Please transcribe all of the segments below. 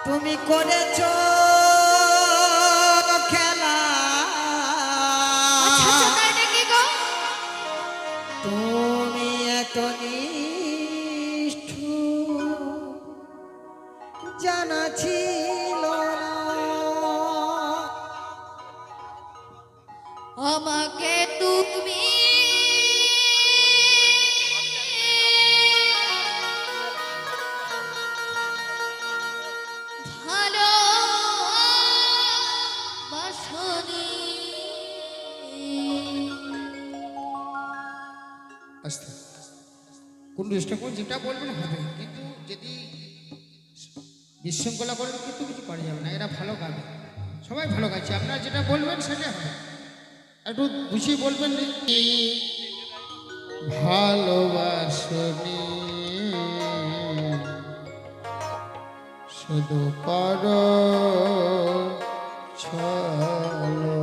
তুমি করেছো খেলা, তুমি এত নিষ্ঠুর জানা ছিল না। আমাকে তুমি ভালোবাসনি। আস্তে কোন চেষ্টা করুন, যেটা বলবেন হবে, কিন্তু যদি বিশৃঙ্খলা করেন কিন্তু কিছু করা যাবে না। এরা ভালো গাবে, সবাই ভালো গাচ্ছে, আপনারা যেটা বলবেন সেটা হবে। একটু বুঝিয়ে বলবেন ভালোবাসনি শুধু করো ছলো।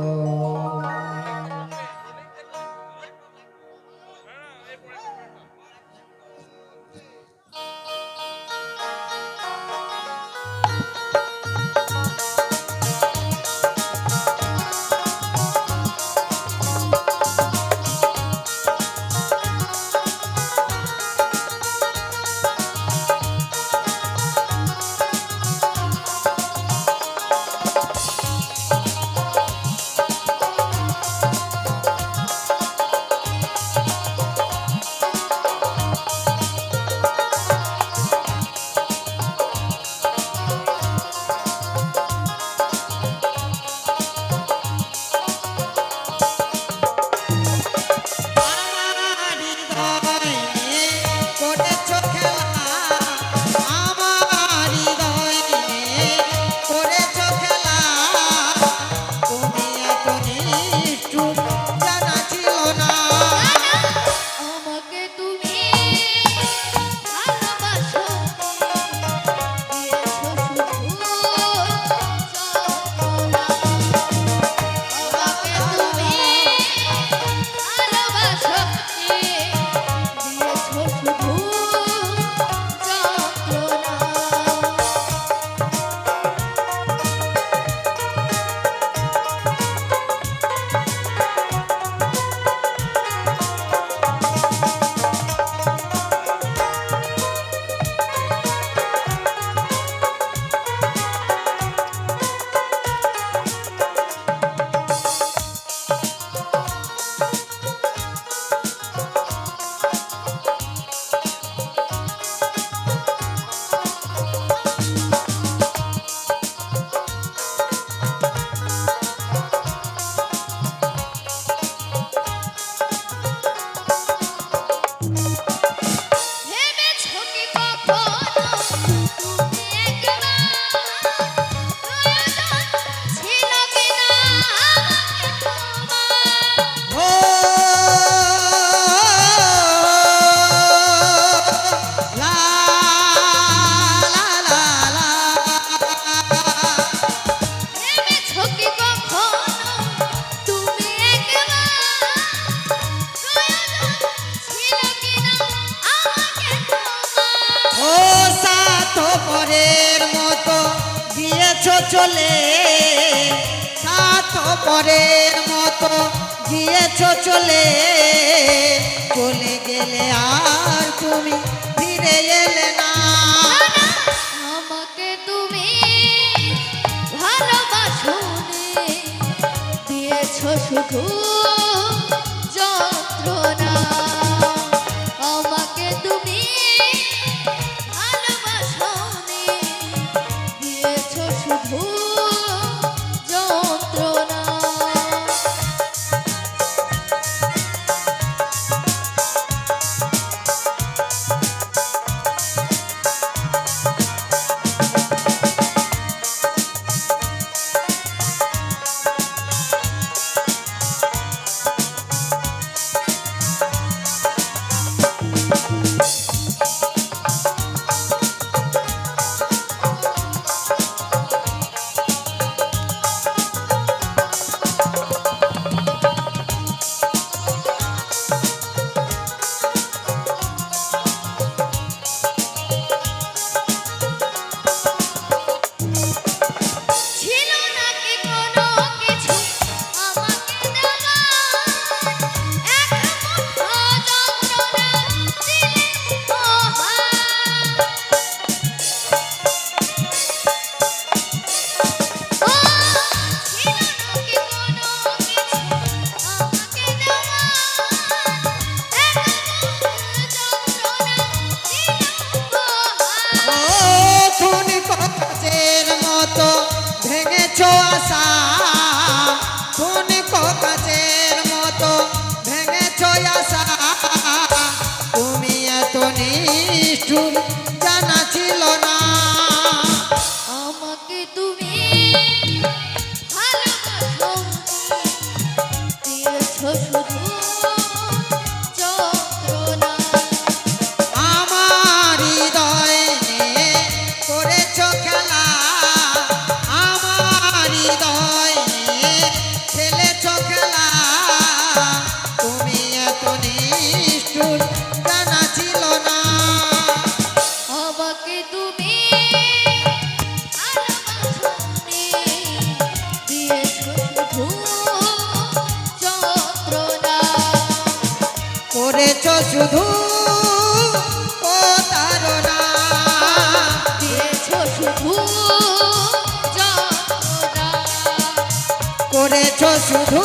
চলে স্বার্থপরের মতো গিয়েছো চলে, চলে গেলে আর তুমি ফিরে এলে না। আমাকে তুমি ভালোবাসোনি, দিয়েছো শুধু যন্ত্রণা। আমাকে তুমি ভালোবাসোনি, দিয়েছো শুধু যন্ত্রণা। ভেঙেছো আশা কোন কাচের মতো ভেঙেছো আশা তুমি এত নিষ্ঠুর জানা ছিল না আমাকে তুমি ভালোবাসো দিয়েছো শুধু যন্ত্রণা আমার হৃদয় নিয়ে করেছো খেলা আমার হৃদয় নিয়ে খেলেছো খেলা তুমি এত নিষ্ঠুর জানা ছিল না আমাকে তুমি ভালোবাসো দিয়েছো শুধু যন্ত্রণা করেছো শুধু প্রতারণা দিয়েছো শুধু যন্ত্রণা করেছো শুধু